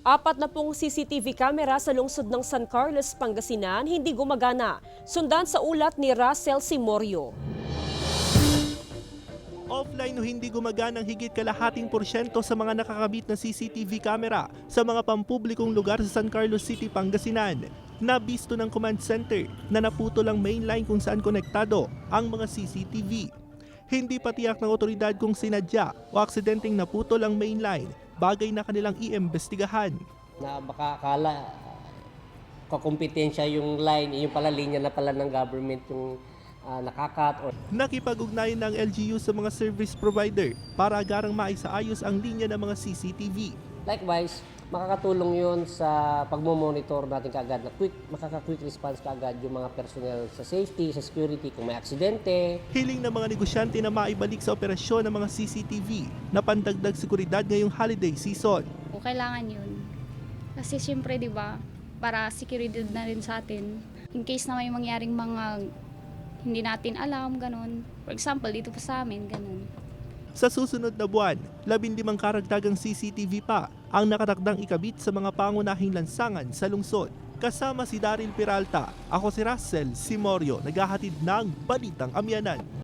Apat na pong CCTV camera sa lungsod ng San Carlos, Pangasinan hindi gumagana. Sundan sa ulat ni Russell Simorio. Offline o hindi gumaganang higit kalahating porsyento sa mga nakakabit na CCTV camera sa mga pampublikong lugar sa San Carlos City, Pangasinan. Nabisto ng command center na naputol ang main line kung saan konektado ang mga CCTV. Hindi pa tiyak ng otoridad kung sinadya o aksidenteng naputol ang main line, bagay na kanilang iimbestigahan. Na baka akala kakumpetensya yung line, yung pala linya na pala ng government yung nakakat. Nakipag-ugnayan ng LGU sa mga service provider para agarang maisaayos ang linya ng mga CCTV. Likewise, makakatulong yun sa pagmomonitor natin kaagad na makaka-quick response kaagad yung mga personnel sa safety, sa security kung may aksidente. Hiling ng mga negosyante na maibalik sa operasyon ng mga CCTV na pandagdag seguridad ngayong holiday season. Kailangan yun. Kasi siyempre, di ba, para seguridad na rin sa atin. In case na may mangyaring mga hindi natin alam, ganun. For example, dito pa sa amin, ganun. Sa susunod na buwan, 15 karagdagang CCTV pa ang nakatakdang ikabit sa mga pangunahing lansangan sa lungsod. Kasama si Daryl Peralta, ako si Russell Simorio, naghahatid ng Balitang Amyanan.